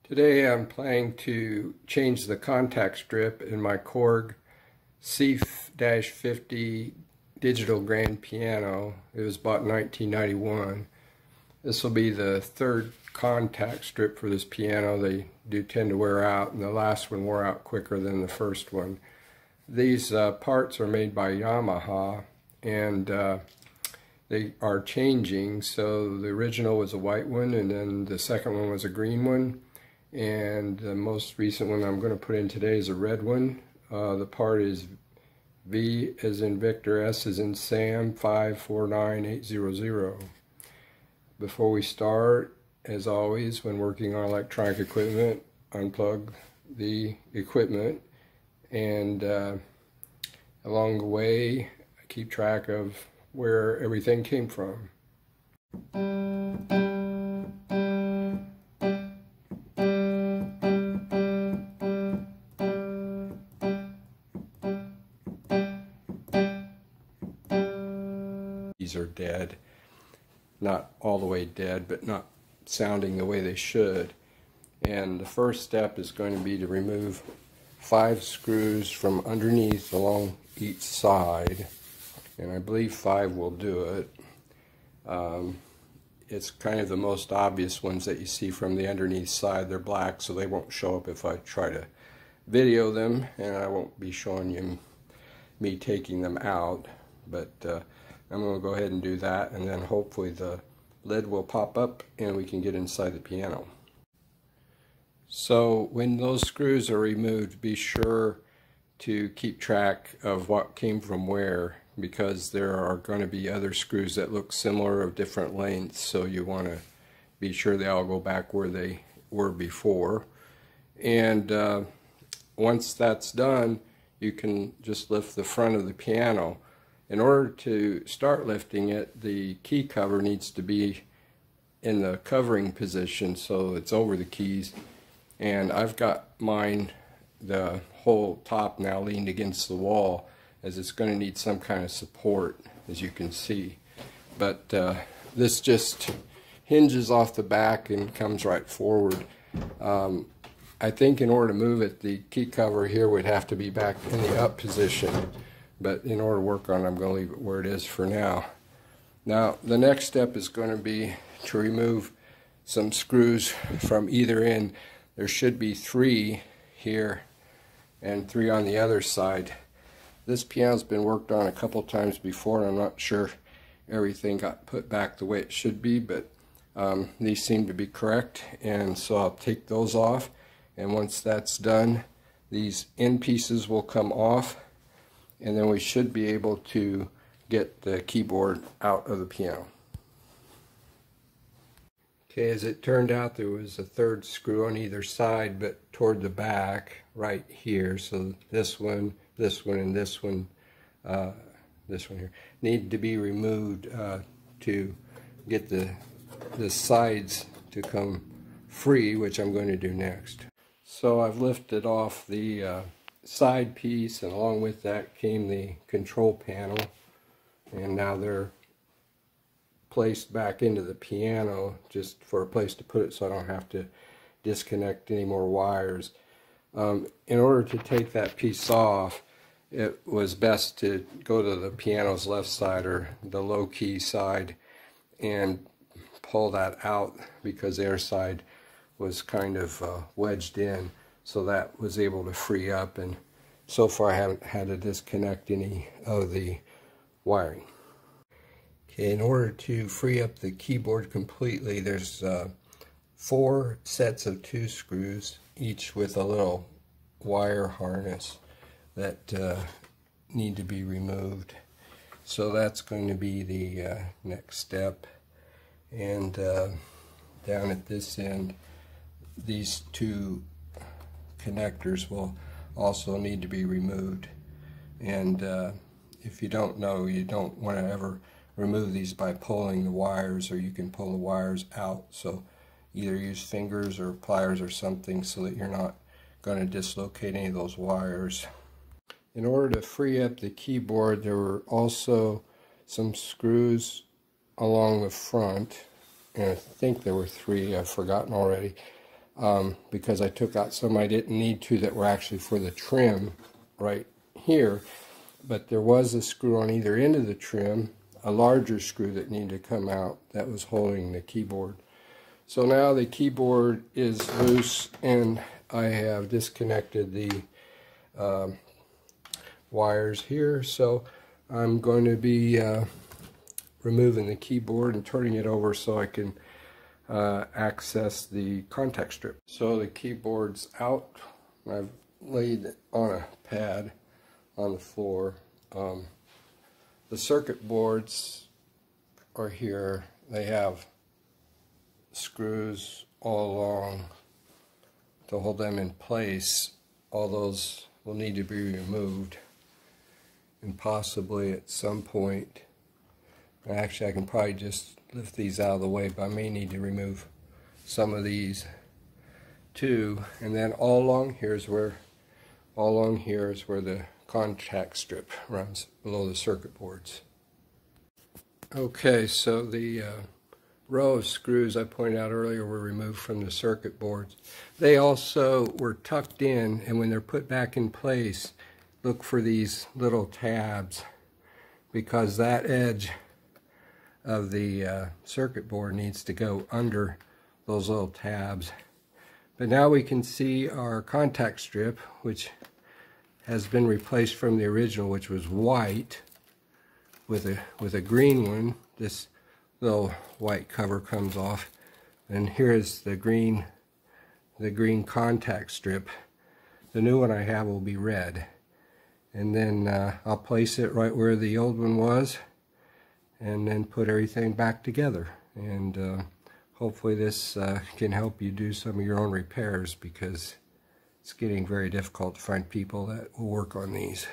Today I'm planning to change the contact strip in my Korg C-50 digital grand piano. It was bought in 1991. This will be the third contact strip for this piano. They do tend to wear out, and the last one wore out quicker than the first one. These parts are made by Yamaha, and they are changing. So the original was a white one, and then the second one was a green one. And the most recent one I'm going to put in today is a red one. The part is V as in Victor, S as in Sam, 549800. Before we start, as always, when working on electronic equipment, unplug the equipment, and along the way, keep track of where everything came from. These are dead, not all the way dead, but not sounding the way they should. And the first step is going to be to remove 5 screws from underneath along each side, and I believe 5 will do it. It's kind of the most obvious ones that you see from the underneath side. They're black, so they won't show up if I try to video them, and I won't be showing you me taking them out, but I'm going to go ahead and do that, and then hopefully the lid will pop up and we can get inside the piano. So when those screws are removed, be sure to keep track of what came from where, because there are going to be other screws that look similar of different lengths, so you want to be sure they all go back where they were before. And once that's done, you can just lift the front of the piano. In order to start lifting it, the key cover needs to be in the covering position, so it's over the keys. And I've got mine, the whole top now leaned against the wall, as it's going to need some kind of support, as you can see. But this just hinges off the back and comes right forward. I think in order to move it, the key cover here would have to be back in the up position. But in order to work on it, I'm going to leave it where it is for now. Now, the next step is going to be to remove some screws from either end. There should be 3 here and 3 on the other side. This piano's been worked on a couple times before, and I'm not sure everything got put back the way it should be, but these seem to be correct, and so I'll take those off. And once that's done, these end pieces will come off, and then we should be able to get the keyboard out of the piano. Okay, as it turned out, there was a 3rd screw on either side, but toward the back, right here. So this one, and this one here, need to be removed to get the sides to come free, which I'm going to do next. So I've lifted off the side piece, and along with that came the control panel, and now they're placed back into the piano just for a place to put it, so I don't have to disconnect any more wires. In order to take that piece off, it was best to go to the piano's left side, or the low key side, and pull that out, because the other side was kind of wedged in. So that was able to free up, and so far I haven't had to disconnect any of the wiring. Okay, in order to free up the keyboard completely, there's 4 sets of 2 screws, each with a little wire harness that need to be removed. So that's going to be the next step. And down at this end, these 2 connectors will also need to be removed. And if you don't know, you don't want to ever remove these by pulling the wires, or you can pull the wires out. So either use fingers or pliers or something, so that you're not going to dislocate any of those wires. In order to free up the keyboard, there were also some screws along the front, and I think there were 3, I've forgotten already, because I took out some I didn't need to that were actually for the trim right here. But there was a screw on either end of the trim, a larger screw that needed to come out that was holding the keyboard. So now the keyboard is loose, and I have disconnected the wires here. So I'm going to be removing the keyboard and turning it over so I can access the contact strip. So the keyboard's out. I've laid it on a pad on the floor. The circuit boards are here. They have screws all along to hold them in place. All those will need to be removed, and possibly at some point, actually I can probably just lift these out of the way, but I may need to remove some of these too. And then all along here is where the contact strip runs below the circuit boards. Okay, so the row of screws I pointed out earlier were removed from the circuit boards. They also were tucked in, and when they're put back in place, look for these little tabs, because that edge of the circuit board needs to go under those little tabs. But now we can see our contact strip, which has been replaced from the original, which was white, with a green one. This little white cover comes off, and here is the green contact strip. The new one I have will be red, and then I'll place it right where the old one was, and then put everything back together. And hopefully this can help you do some of your own repairs, because it's getting very difficult to find people that will work on these.